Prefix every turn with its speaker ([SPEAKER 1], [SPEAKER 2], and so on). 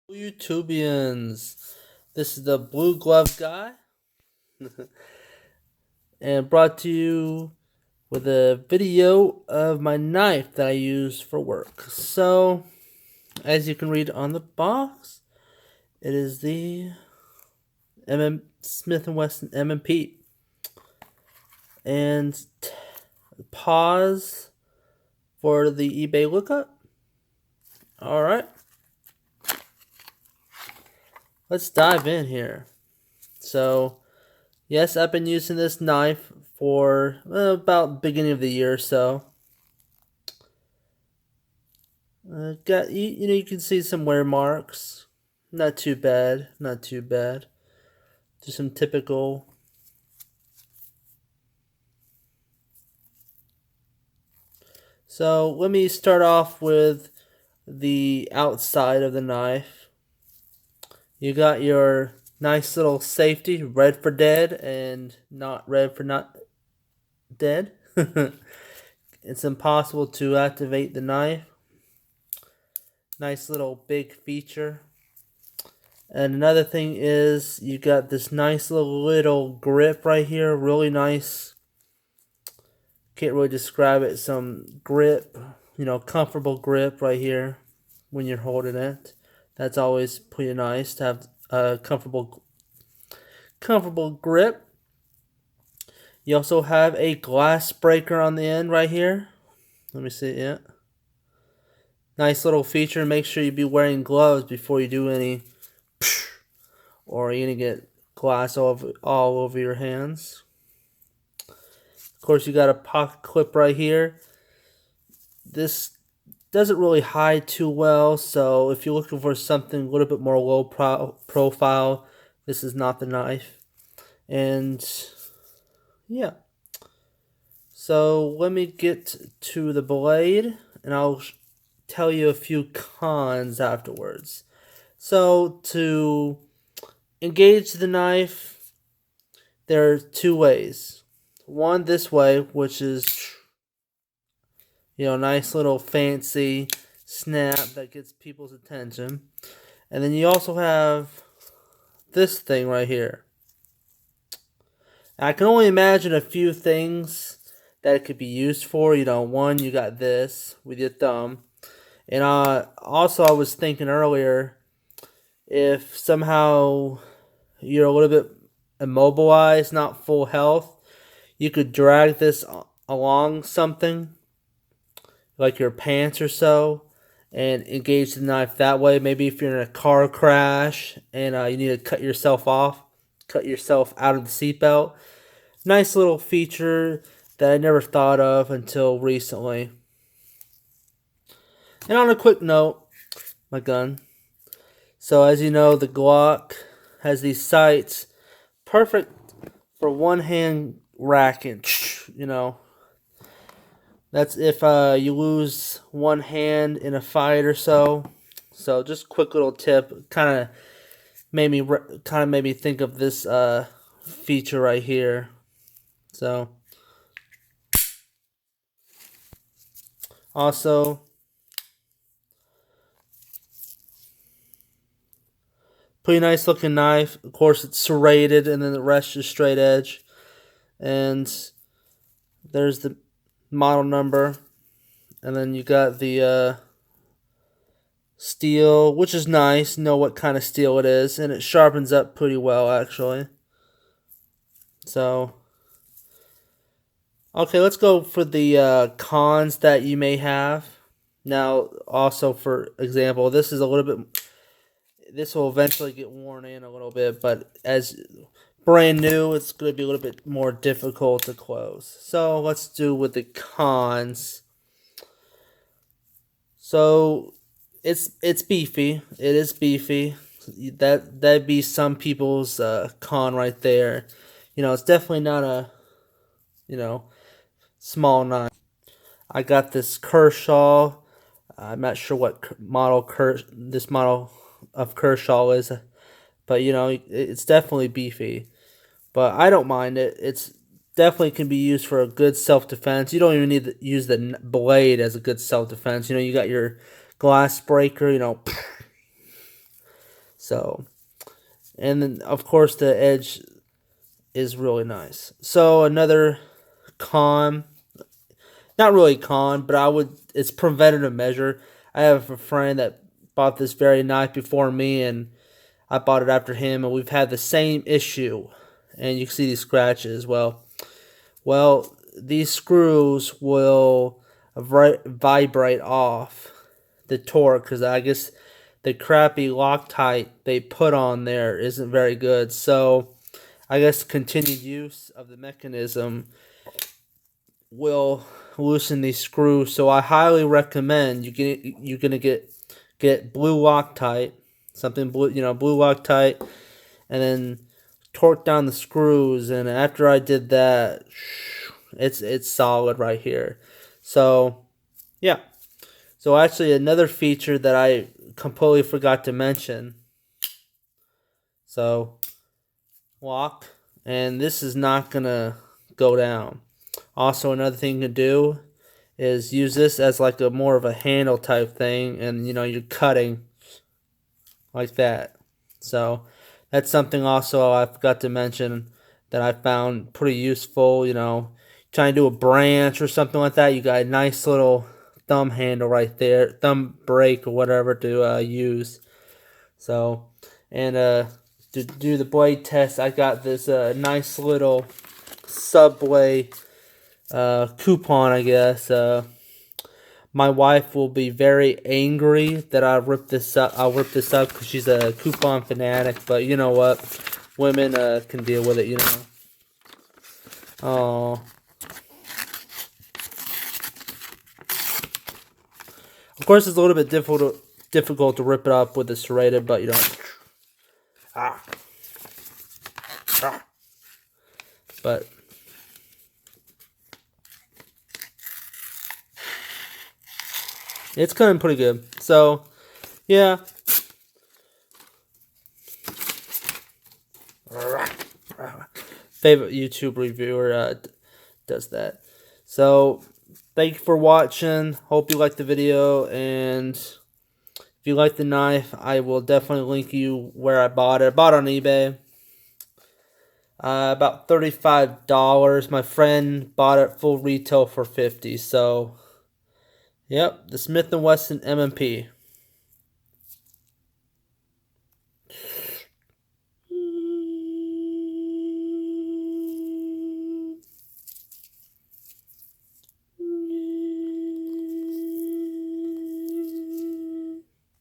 [SPEAKER 1] YouTubians, this is the Blue Glove Guy, and brought to you with a video of my knife that I use for work. So, as you can read on the box, it is the Smith & Wesson M&P. And pause for the eBay lookup. Alright, let's dive in here. So, yes, I've been using this knife for about beginning of the year or so. Got you can see some wear marks. Not too bad, not too bad. Just some typical. So let me start off with the outside of the knife. You got your nice little safety, red for dead and not red for not dead. It's impossible to activate the knife. Nice little big feature. And another thing is you got this nice little grip right here. Really nice. Can't really describe it. Some grip, comfortable grip right here when you're holding it. That's always pretty nice to have a comfortable grip. You also have a glass breaker on the end right here. Let me see it. Nice little feature. Make sure you be wearing gloves before you do any, or you're gonna get glass all over your hands. Of course, you got a pocket clip right here. This doesn't really hide too well, so if you're looking for something a little bit more low profile, this is not the knife. And yeah. So let me get to the blade, and I'll tell you a few cons afterwards. So to engage the knife, there are two ways. One this way, which is nice little fancy snap that gets people's attention. And then you also have this thing right here. I can only imagine a few things that it could be used for. One, you got this with your thumb. And also I was thinking earlier, if somehow you're a little bit immobilized, not full health, you could drag this along something, like your pants or so, and engage the knife that way. Maybe if you're in a car crash and you need to cut yourself out of the seatbelt. Nice little feature that I never thought of until recently. And on a quick note, my gun. So as you know, the Glock has these sights, perfect for one-hand racking. That's if you lose one hand in a fight or so. So just quick little tip, kind of made me think of this feature right here. So also, pretty nice looking knife. Of course, it's serrated, and then the rest is straight edge. And there's the model number, and then you got the steel, which is nice. Know what kind of steel it is, and it sharpens up pretty well, actually. So, okay, let's go for the cons that you may have. Now, also for example, this is a little bit. This will eventually get worn in a little bit, but as brand new, it's going to be a little bit more difficult to close. So let's do with the cons. So it's beefy. It is beefy. That'd be some people's con right there. It's definitely not a small knife. I got this Kershaw. I'm not sure what model this model of Kershaw is, but it's definitely beefy. But I don't mind it. It's definitely can be used for a good self-defense. You don't even need to use the blade as a good self-defense. You got your glass breaker, So, and then of course the edge is really nice. So another con, not really con, but it's preventative measure. I have a friend that bought this very knife before me, and I bought it after him, and we've had the same issue. And you can see these scratches. Well, these screws will vibrate off the torque because I guess the crappy Loctite they put on there isn't very good. So I guess continued use of the mechanism will loosen these screws. So I highly recommend you're gonna get blue Loctite, something blue, blue Loctite, and then torque down the screws. And after I did that, it's solid right here. So yeah. So actually another feature that I completely forgot to mention. So lock, and this is not gonna go down. Also, another thing you can do is use this as like a more of a handle type thing, and you're cutting like that. So that's something also I forgot to mention that I found pretty useful. Trying to do a branch or something like that, you got a nice little thumb handle right there, thumb brake or whatever to use. So, and to do the blade test, I got this nice little Subway coupon, I guess. My wife will be very angry that I rip this up. I'll rip this up because she's a coupon fanatic. But you know what? Women can deal with it, Oh. Of course, it's a little bit difficult to rip it up with the serrated, but But it's coming pretty good. So, yeah. Favorite YouTube reviewer does that. So, thank you for watching. Hope you liked the video. And if you like the knife, I will definitely link you where I bought it. I bought it on eBay. About $35. My friend bought it full retail for $50. So, yep, the Smith & Wesson MMP.